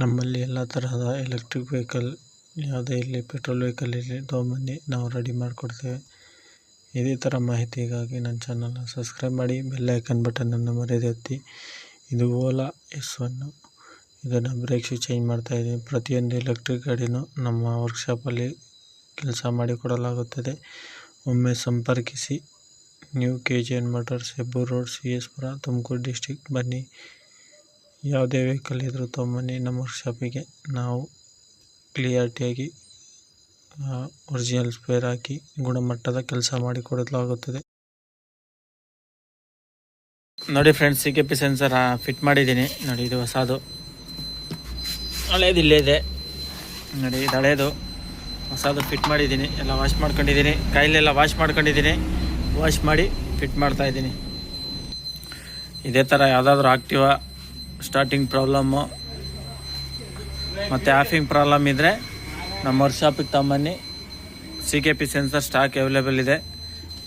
ನಮ್ಮಲ್ಲಿ ಎಲ್ಲ ತರಹದ ಎಲೆಕ್ಟ್ರಿಕ್ ವೆಹಿಕಲ್ ಯಾವುದೇ ಇರಲಿ, ಪೆಟ್ರೋಲ್ ವೆಹಿಕಲ್ ಇರಲಿ ತೊಗೊಂಬನ್ನಿ, ನಾವು ರೆಡಿ ಮಾಡಿಕೊಡ್ತೇವೆ. ಇದೇ ಥರ ಮಾಹಿತಿಗಾಗಿ ನನ್ನ ಚಾನಲ್ನ ಸಬ್ಸ್ಕ್ರೈಬ್ ಮಾಡಿ, ಬೆಲ್ ಐಕನ್ ಬಟನನ್ನು ಮರೆಯದೆ ಒತ್ತಿ. ಇದು ಓಲಾ S1. ಇದನ್ನು ಬ್ರೇಕ್ ಶೂ ಚೇಂಜ್ ಮಾಡ್ತಾಯಿದ್ದೀನಿ. ಪ್ರತಿಯೊಂದು ಎಲೆಕ್ಟ್ರಿಕ್ ಗಾಡಿನೂ ನಮ್ಮ ವರ್ಕ್ಶಾಪಲ್ಲಿ ಕೆಲಸ ಮಾಡಿಕೊಡಲಾಗುತ್ತದೆ. ಒಮ್ಮೆ ಸಂಪರ್ಕಿಸಿ. New KGN motors, Hebbur road, CS ಪುರ, ತುಮಕೂರು ಡಿಸ್ಟಿಕ್. ಬನ್ನಿ, ಯಾವುದೇ ವೆಹಿಕಲ್ ಇದ್ರೂ ತೊಗೊಂಬನ್ನಿ ನಮ್ಮ ವರ್ಕ್ಶಾಪಿಗೆ. ನಾವು ಕ್ಲಿಯರಿಟಿಯಾಗಿ ಒರಿಜಿನಲ್ ಸ್ಪೇರ್ ಹಾಕಿ ಗುಣಮಟ್ಟದ ಕೆಲಸ ಮಾಡಿಕೊಡಲಾಗುತ್ತದೆ. ನೋಡಿ ಫ್ರೆಂಡ್ಸ್, CKP ಸೆನ್ಸರ್ ಫಿಟ್ ಮಾಡಿದ್ದೀನಿ. ನೋಡಿ, ಇದು ಹೊಸದು, ಹಳೇದು ಇಲ್ಲೇ ಇದೆ. ನೋಡಿ, ಇದು ಹಳೇದು, ಹೊಸದು ಫಿಟ್ ಮಾಡಿದ್ದೀನಿ. ಎಲ್ಲ ವಾಶ್ ಮಾಡ್ಕೊಂಡಿದ್ದೀನಿ, ಕೈಲೆಲ್ಲ ವಾಶ್ ಮಾಡ್ಕೊಂಡಿದ್ದೀನಿ. ವಾಶ್ ಮಾಡಿ ಫಿಟ್ ಮಾಡ್ತಾಯಿದ್ದೀನಿ. ಇದೇ ಥರ ಯಾವುದಾದ್ರೂ ಆಕ್ಟಿವಾ ಸ್ಟಾರ್ಟಿಂಗ್ ಪ್ರಾಬ್ಲಮ್ಮು ಮತ್ತು ಆಫಿಂಗ್ ಪ್ರಾಬ್ಲಮ್ ಇದ್ದರೆ ನಮ್ಮ ವರ್ಕ್ಶಾಪಿಗೆ ತಗೊಂಬನ್ನಿ. CKP ಸೆನ್ಸರ್ ಸ್ಟಾಕ್ ಅವೈಲೇಬಲ್ ಇದೆ.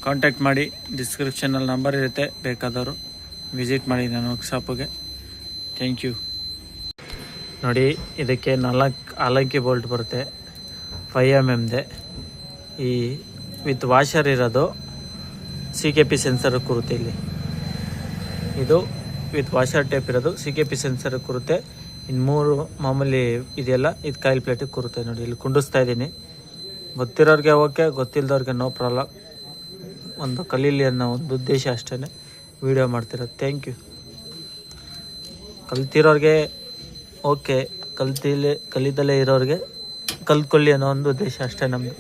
ಕಾಂಟ್ಯಾಕ್ಟ್ ಮಾಡಿ, ಡಿಸ್ಕ್ರಿಪ್ಷನಲ್ಲಿ ನಂಬರ್ ಇರುತ್ತೆ, ಬೇಕಾದವರು ವಿಸಿಟ್ ಮಾಡಿ ನನ್ನ ವರ್ಕ್ಶಾಪಿಗೆ. Thank you. ನೋಡಿ, ಇದಕ್ಕೆ 4 ಆಲಂಕಿ ಬೋಲ್ಟ್ ಬರುತ್ತೆ, 5 mm. ಈ ವಿತ್ ವಾಷರ್ ಇರೋದು CKP ಸೆನ್ಸರ್ ಕೂರುತ್ತೆ. ಇಲ್ಲಿ ಇದು ವಿತ್ ವಾಷರ್ ಟೇಪ್ ಇರೋದು CKP ಸೆನ್ಸರ್ ಕೂರುತ್ತೆ. ಇನ್ನು 3 ಮಾಮೂಲಿ ಇದೆಯಲ್ಲ, ಇದು ಕಾಯಿಲ್ ಪ್ಲೇಟಿಗೆ ಕೂರುತ್ತೆ. ನೋಡಿ, ಇಲ್ಲಿ ಕುಂಡಿಸ್ತಾ ಇದ್ದೀನಿ. ಗೊತ್ತಿರೋರಿಗೆ ಓಕೆ, ಗೊತ್ತಿಲ್ಲದವ್ರಿಗೆ ನೋ ಪ್ರಾಬ್ಲಮ್. ಒಂದು ಕಲೀಲಿ ಅನ್ನೋ ಒಂದು ಉದ್ದೇಶ ಅಷ್ಟೇ ವಿಡಿಯೋ ಮಾಡ್ತಿರೋದು. Thank you. ಕಲ್ತಿರೋರಿಗೆ ಓಕೆ, ಕಲಿದಲ್ಲೇ ಇರೋರಿಗೆ ಕಲ್ತ್ಕೊಳ್ಳಿ ಅನ್ನೋ ಒಂದು ಉದ್ದೇಶ ಅಷ್ಟೇ ನಮ್ಮದು.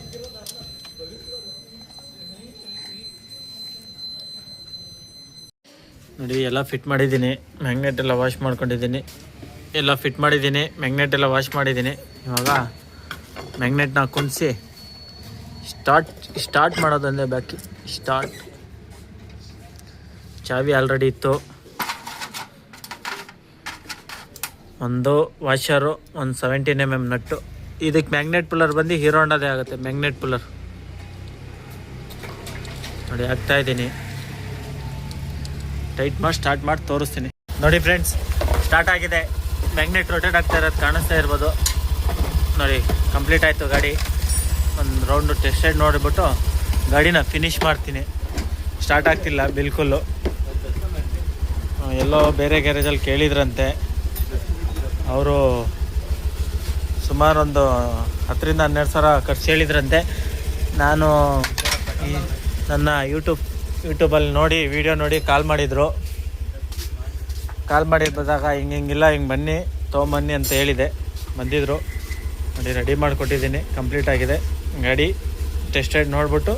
ನೋಡಿ, ಎಲ್ಲ ಫಿಟ್ ಮಾಡಿದ್ದೀನಿ. ಮ್ಯಾಗ್ನೆಟ್ ಎಲ್ಲ ವಾಶ್ ಮಾಡ್ಕೊಂಡಿದ್ದೀನಿ. ಎಲ್ಲ ಫಿಟ್ ಮಾಡಿದ್ದೀನಿ, ಮ್ಯಾಗ್ನೆಟ್ ಎಲ್ಲ ವಾಶ್ ಮಾಡಿದ್ದೀನಿ. ಇವಾಗ ಮ್ಯಾಗ್ನೆಟ್ನ ಕುಣಿಸಿ ಸ್ಟಾರ್ಟ್ ಮಾಡೋದಂದರೆ ಬಾಕಿ. ಸ್ಟಾರ್ಟ್ ಚಾವಿ ಆಲ್ರೆಡಿ ಇತ್ತು. ಒಂದು ವಾಷರು, ಒಂದು 17 mm ನಟ್ಟು. ಇದಕ್ಕೆ ಮ್ಯಾಗ್ನೆಟ್ ಪುಲ್ಲರ್ ಬಂದು ಹೀರೋ ಹೋಂಡಾದೇ ಆಗುತ್ತೆ. ಮ್ಯಾಗ್ನೆಟ್ ಪುಲ್ಲರ್ ನೋಡಿ, ಹಾಕ್ತಾಯಿದ್ದೀನಿ. ಟೈಟ್ ಮಾಡಿ ಸ್ಟಾರ್ಟ್ ಮಾಡಿ ತೋರಿಸ್ತೀನಿ. ನೋಡಿ ಫ್ರೆಂಡ್ಸ್, ಸ್ಟಾರ್ಟ್ ಆಗಿದೆ. ಮ್ಯಾಗ್ನೆಟ್ ರೊಟೇಟ್ ಆಗ್ತಾ ಇರೋದು ಕಾಣಿಸ್ತಾ ಇರ್ಬೋದು. ನೋಡಿ, ಕಂಪ್ಲೀಟ್ ಆಯಿತು ಗಾಡಿ. ಒಂದು ರೌಂಡು ಟೆಸ್ಟ್ ರೈಡ್ ನೋಡಿಬಿಟ್ಟು ಗಾಡಿನ ಫಿನಿಶ್ ಮಾಡ್ತೀನಿ. ಸ್ಟಾರ್ಟ್ ಆಗ್ತಿಲ್ಲ ಬಿಲ್ಕುಲ್ಲು. ಎಲ್ಲೋ ಬೇರೆ ಗ್ಯಾರೇಜಲ್ಲಿ ಕೇಳಿದ್ರಂತೆ. ಅವರು ಸುಮಾರು ಒಂದು 10,000 to 12,000 ಖರ್ಚು ಹೇಳಿದ್ರಂತೆ. ನಾನು ನನ್ನ ಯೂಟ್ಯೂಬಲ್ಲಿ ನೋಡಿ, ವಿಡಿಯೋ ನೋಡಿ ಕಾಲ್ ಮಾಡಿದರು. ಕಾಲ್ ಮಾಡಿ ಬಂದಾಗ ಹಿಂಗಿಲ್ಲ, ಹಿಂಗೆ ಬನ್ನಿ ತೊಗೊಂಬನ್ನಿ ಅಂತ ಹೇಳಿದೆ. ಬಂದಿದ್ದರು. ನೋಡಿ, ರೆಡಿ ಮಾಡಿಕೊಟ್ಟಿದ್ದೀನಿ. ಕಂಪ್ಲೀಟ್ ಆಗಿದೆ ಗಾಡಿ. ಟೆಸ್ಟ್ ರೈಡ್ ನೋಡಿಬಿಟ್ಟು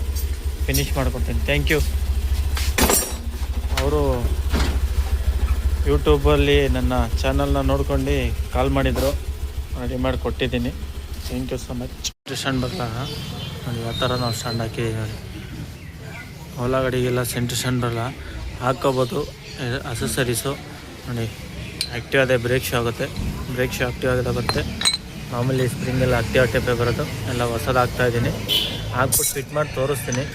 ಫಿನಿಶ್ ಮಾಡ್ಕೊಡ್ತೀನಿ. Thank you. ಅವರು ಯೂಟ್ಯೂಬಲ್ಲಿ ನನ್ನ ಚಾನಲ್ನ ನೋಡ್ಕೊಂಡು ಕಾಲ್ ಮಾಡಿದರು. ರೆಡಿ ಮಾಡಿ ಕೊಟ್ಟಿದ್ದೀನಿ. Thank you so much. Stand ಬರಲ್ಲ ನೋಡಿ, ಆ ಥರ ನಾವು ಸ್ಟ್ಯಾಂಡ್ ಹಾಕಿದ್ದೀವಿ. ನೋಡಿ, ಓಲಾ ಗಾಡಿಗೆಲ್ಲ ಸೆಂಟ್ರ್ ಸ್ಟ್ಯಾಂಡ್ ಬರಲ್ಲ, ಹಾಕ್ಕೋಬೋದು. ಅಸೆಸರೀಸು ನೋಡಿ, ಆ್ಯಕ್ಟಿವ್ ಬ್ರೇಕ್ ಶೂ ಆಗುತ್ತೆ. ಬ್ರೇಕ್ ಶೂ ಆಕ್ಟಿವ್ ಆಗುತ್ತೆ. ಮಾಮೂಲಿ ಸ್ಪ್ರಿಂಗೆಲ್ಲ ಆಕ್ಟಿವ್ ಟೈಪೇ ಬರೋದು. ಎಲ್ಲ ಹೊಸದು ಹಾಕ್ತಾಯಿದ್ದೀನಿ. ಹಾಕ್ಬಿಟ್ಟು ಫಿಟ್ ಮಾಡಿ ತೋರಿಸ್ತೀನಿ.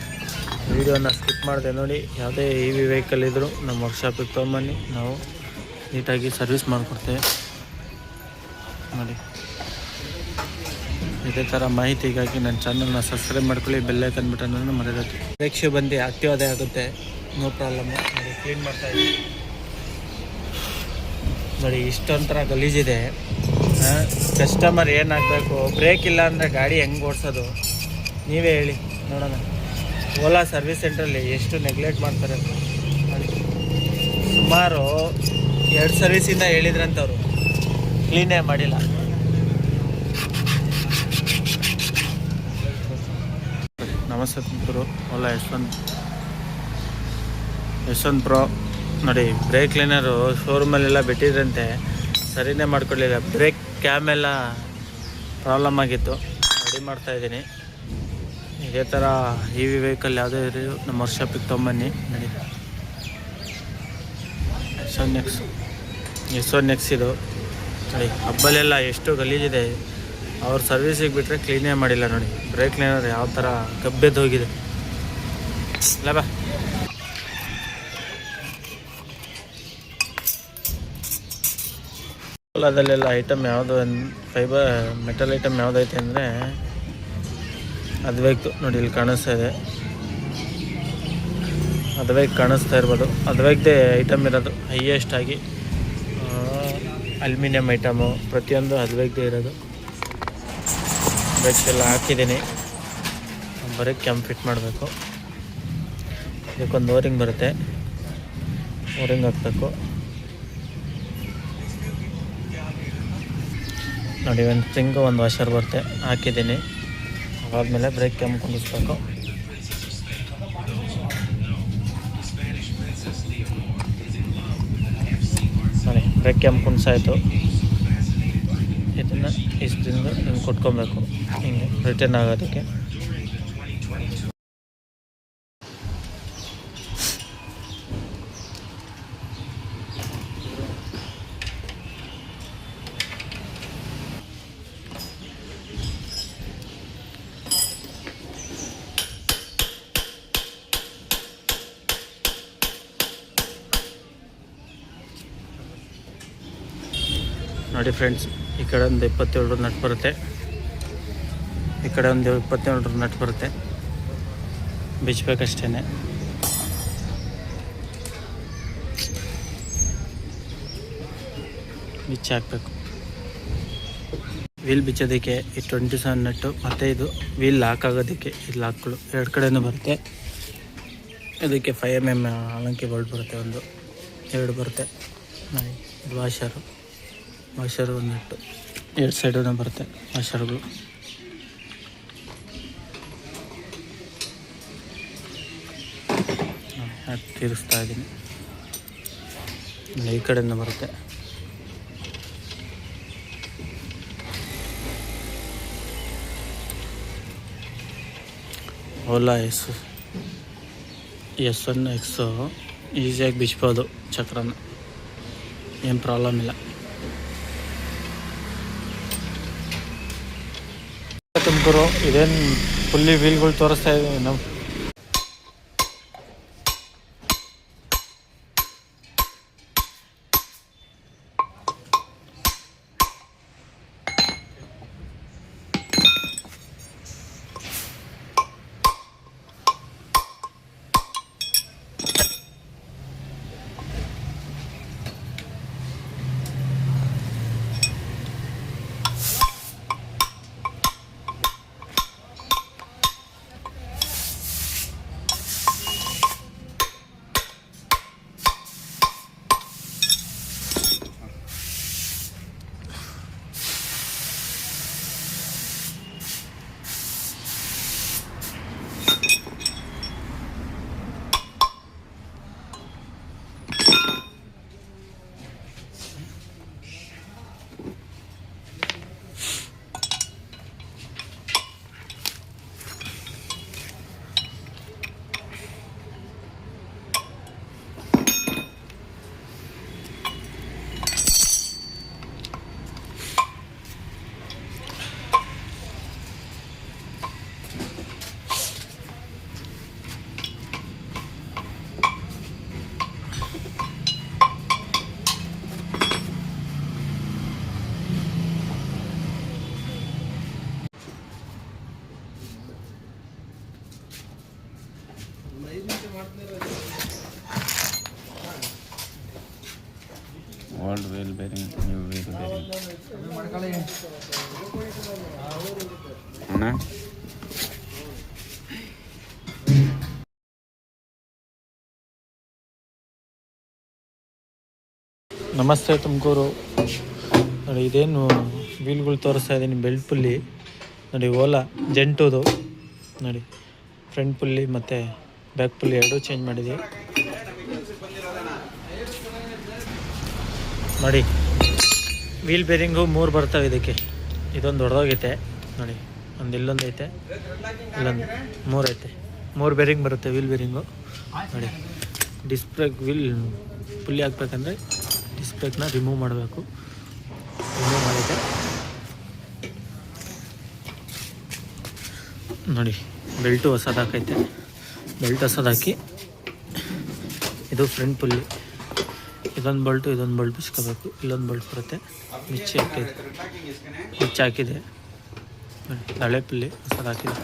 ವೀಡಿಯೋನ ಸ್ಕಿಪ್ ಮಾಡಿದೆ ನೋಡಿ. ಯಾವುದೇ EV ವೆಹಿಕಲ್ ಇದ್ದರೂ ನಮ್ಮ ವರ್ಕ್ಶಾಪಿಗೆ ತೊಗೊಂಬನ್ನಿ, ನಾವು ನೀಟಾಗಿ ಸರ್ವಿಸ್ ಮಾಡಿಕೊಡ್ತೇವೆ. ನೋಡಿ, ಇದೇ ಥರ ಮಾಹಿತಿಗಾಗಿ ನನ್ನ ಚಾನಲ್ನ ಸಬ್ಸ್ಕ್ರೈಬ್ ಮಾಡ್ಕೊಳ್ಳಿ, ಬೆಲ್ ಐಕನ್ ಬಟನನ್ನು ಮರೆಯೋದು. ಬ್ರೇಕ್ ಶೂ ಬಂದು ಆಕ್ಟಿವ್ ಆಗುತ್ತೆ, ನೋ ಪ್ರಾಬ್ಲಮ್ಮು. ನೋಡಿ, ಕ್ಲೀನ್ ಮಾಡ್ತಾಯಿದ್ದೀನಿ. ನೋಡಿ, ಇಷ್ಟೊಂಥರ ಗಲೀಜಿದೆ. ಕಸ್ಟಮರ್ ಏನಾಗಬೇಕು, ಬ್ರೇಕ್ ಇಲ್ಲ ಅಂದರೆ ಗಾಡಿ ಹೆಂಗೆ ಓಡಿಸೋದು ನೀವೇ ಹೇಳಿ ನೋಡೋಣ. ಓಲಾ ಸರ್ವಿಸ್ ಸೆಂಟ್ರಲ್ಲಿ ಎಷ್ಟು ನೆಗ್ಲೆಕ್ಟ್ ಮಾಡ್ತಾರೆ ಅಂತ ನೋಡಿ. ಸುಮಾರು 2 ಸರ್ವಿಸಿಂದ ಹೇಳಿದ್ರಂತವ್ರು, ಕ್ಲೀನೇ ಮಾಡಿಲ್ಲ. ನಮಸ್ತೆ ತುಮಕೂರು. Ola S1 Pro. ನೋಡಿ, ಬ್ರೇಕ್ ಕ್ಲೀನರು ಶೋರೂಮಲ್ಲೆಲ್ಲ ಬಿಟ್ಟಿದ್ರಂತೆ, ಸರಿನೇ ಮಾಡ್ಕೊಡ್ಲಿಲ್ಲ. ಬ್ರೇಕ್ ಕ್ಯಾಮ್ ಎಲ್ಲ ಪ್ರಾಬ್ಲಮ್ ಆಗಿತ್ತು. ರೆಡಿ ಮಾಡ್ತಾಯಿದ್ದೀನಿ. ಇದೇ ಥರ EV ವೆಹಿಕಲ್ ಯಾವುದೇ ಇರೋ ನಮ್ಮ ವರ್ಕ್ಶಾಪಿಗೆ ತೊಗೊಂಬನ್ನಿ. ನೋಡಿ, S1 X ಇದು. ನೋಡಿ, ಹಬ್ಬಲೆಲ್ಲ ಎಷ್ಟು ಗಲೀಜಿದೆ. ಅವ್ರ ಸರ್ವಿಸಿಗೆ ಬಿಟ್ಟರೆ ಕ್ಲೀನೇ ಮಾಡಿಲ್ಲ. ನೋಡಿ, ಬ್ರೇಕ್ ಕ್ಲೀನರ್ ಯಾವ ಥರ ಗಬ್ಬೆದ್ದು ಹೋಗಿದೆ. ಇಲ್ಲ ಬಾ. ಓಲಾದಲ್ಲೆಲ್ಲ ಐಟಮ್ ಯಾವುದು ಫೈಬರ್ ಮೆಟಲ್ ಐಟಮ್ ಯಾವುದೈತೆ ಅಂದರೆ ಅದ್ವೈಕ್ದು ನೋಡಿ, ಇಲ್ಲಿ ಕಾಣಿಸ್ತಾ ಇದೆ. ಅದ್ವೈಕ್ ಕಾಣಿಸ್ತಾ ಇರ್ಬೋದು. ಅದ್ವೈಕ್ದೇ ಐಟಮ್ ಇರೋದು ಹೈಯೆಸ್ಟ್ ಆಗಿ. ಅಲ್ಯೂಮಿನಿಯಂ ಐಟಮು ಪ್ರತಿಯೊಂದು ಅದ್ವೈಕ್ದೇ ಇರೋದು. ಬೆಚ್ಚೆಲ್ಲ ಹಾಕಿದ್ದೀನಿ, ಬರೀ ಕ್ಯಾಂಪ್ ಫಿಟ್ ಮಾಡಬೇಕು. ಇದಕ್ಕೊಂದು ಓರಿಂಗ್ ಬರುತ್ತೆ, ಓರಿಂಗ್ ಹಾಕಬೇಕು ನೋಡಿ. ಒಂದು ಸ್ಪ್ರಿಂಗು ಒಂದು ವಾಷರ್ ಬರುತ್ತೆ, ಹಾಕಿದ್ದೀನಿ. ಅದಾದಮೇಲೆ ಬ್ರೇಕ್ ಕ್ಯಾಮ್ ಕುಂದಿಸ್ಬೇಕು. ನೋಡಿ, ಬ್ರೇಕ್ ಕ್ಯಾಮ್ ಕುಣಿಸಾಯ್ತು. ಇದನ್ನು ಈ ಸ್ಪ್ರಿಂಗು ಹಿಂಗೆ ಕೊಟ್ಕೊಬೇಕು, ಹಿಂಗೆ ರಿಟರ್ನ್ ಆಗೋದಕ್ಕೆ. ನೋಡಿ ಫ್ರೆಂಡ್ಸ್, ಈ ಕಡೆ ಒಂದು 27 ನಟ್ ಬರುತ್ತೆ, ಈ ಕಡೆ ಒಂದು 27 ನಟ್ ಬರುತ್ತೆ. ಬಿಚ್ಚಬೇಕಷ್ಟೇ. ಬಿಚ್ಚಿ ಹಾಕಬೇಕು. ವೀಲ್ ಬಿಚ್ಚೋದಕ್ಕೆ ಈ 27 ನಟ್ಟು, ಮತ್ತು ಇದು ವೀಲ್ ಲಾಕ್ ಆಗೋದಕ್ಕೆ ಈ ಲಾಕ್ಗಳು 2 ಕಡೆಯೂ ಬರುತ್ತೆ. ಇದಕ್ಕೆ 5 mm ಅಲಂಕಿ ಬೋಲ್ಟ್ ಬರುತ್ತೆ, ಒಂದು 2 ಬರುತ್ತೆ. ನೋಡಿ, ಇದು ವಾಷರು ಒಂದು ನಟ್ಟು 2 ಸೈಡೂ ಬರುತ್ತೆ ವಾಷರ್ಗಳು. ತಿರುಗಿಸ್ತಾ ಇದ್ದೀನಿ. ಈ ಕಡೆಯಿಂದ ಬರುತ್ತೆ. ಓಲಾ S1 X ಈಸಿಯಾಗಿ ಬಿಚ್ಬೋದು ಚಕ್ರನ, ಏನು ಪ್ರಾಬ್ಲಮ್ ಇಲ್ಲ. ತುಮಕೂರು ಇದೇನು ಫುಲ್ಲಿ ವೀಲ್ಗಳು ತೋರಿಸ್ತಾ ಇದ್ದೀವಿ ನಾವು. Old wheel bearing, new wheel bearing ಅಣ್ಣ. ನಮಸ್ತೆ ತುಮಕೂರು. ನೋಡಿ, ಇದೇನು ವೀಲ್ಗಳು ತೋರಿಸ್ತಾ ಇದ್ದೀನಿ. ಬೆಲ್ಟ್ ಪುಲ್ಲಿ ನೋಡಿ, ಓಲಾ ಜೆಂಟುದು ನೋಡಿ. ಫ್ರಂಟ್ ಪುಲ್ಲಿ ಮತ್ತು ಬ್ಯಾಕ್ ಪುಲ್ಲಿ 2 ಚೇಂಜ್ ಮಾಡಿದ್ದೀವಿ ನೋಡಿ. ವೀಲ್ ಬೇರಿಂಗು 3 ಬರ್ತವೆ ಇದಕ್ಕೆ. ಇದೊಂದು ದೊಡ್ಡದಾಗೈತೆ ನೋಡಿ, ಒಂದು ಇಲ್ಲೊಂದು ಐತೆ, ಇಲ್ಲೊಂದು 3 ಐತೆ. 3 ಬೇರಿಂಗ್ ಬರುತ್ತೆ ವೀಲ್ ಬೇರಿಂಗು ನೋಡಿ. ಡಿಸ್ಬ್ರೇಕ್ ವೀಲ್ ಪುಲ್ಲಿ ಹಾಕ್ಬೇಕಂದ್ರೆ ಡಿಸ್ಬ್ರೇಕ್ನ ರಿಮೂವ್ ಮಾಡಬೇಕು. ರಿಮೂವ್ ಮಾಡಿದ್ದೆ ನೋಡಿ. ಬೆಲ್ಟು ಹೊಸದು ಹಾಕೈತೆ. ಬೆಲ್ಟ್ ಹೊಸದು ಹಾಕಿ, ಇದು ಫ್ರಂಟ್ ಪುಲ್ಲಿ, ಇದು ಇದೊಂದು ಬೋಲ್ಟ್ ಬಿಚ್ಕೋಬೇಕು. ಇಲ್ಲೊಂದು ಬೋಲ್ಟ್ ಬರುತ್ತೆ, ಬಿಚ್ಚಿ ಹಾಕಿದೆ, ಬಿಚ್ಚಿ ಹಾಕಿದೆ ನೋಡಿ. ಹಳೆ ಪುಲ್ಲಿ ಹೊಸದು ಹಾಕಿದೆ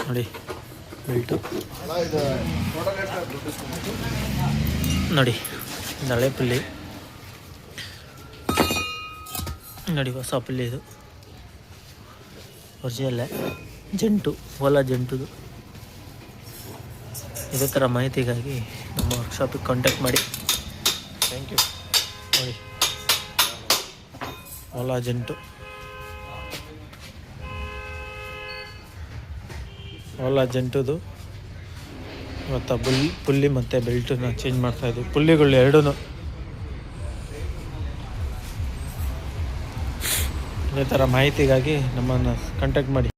ನೋಡಿ. ಬೆಲ್ಟು ನೋಡಿ, ಹಳೆ ಪುಲ್ಲಿ ನೋಡಿ, ಹೊಸ ಪುಲ್ಲಿ ಇದು ಒರಿಜಿನಲ್ಲೇ ಜಂಟು, ಓಲಾ ಜಂಟುದು. ಇದೇ ಥರ ಮಾಹಿತಿಗಾಗಿ ನಮ್ಮ ವರ್ಕ್ಶಾಪಿಗೆ ಕಾಂಟ್ಯಾಕ್ಟ್ ಮಾಡಿ. Thank you. ನೋಡಿ, ಓಲಾ ಜಂಟು, ಓಲಾ ಜಂಟುದು. ಇವತ್ತು ಪುಲ್ಲಿ ಮತ್ತು ಬೆಲ್ಟನ್ನ ಚೇಂಜ್ ಮಾಡ್ತಾಯಿದ್ವಿ. ಪುಲ್ಲಿಗಳು ಎರಡೂ ಇದೇ ಥರ ಮಾಹಿತಿಗಾಗಿ ನಮ್ಮನ್ನು ಕಾಂಟ್ಯಾಕ್ಟ್ ಮಾಡಿ.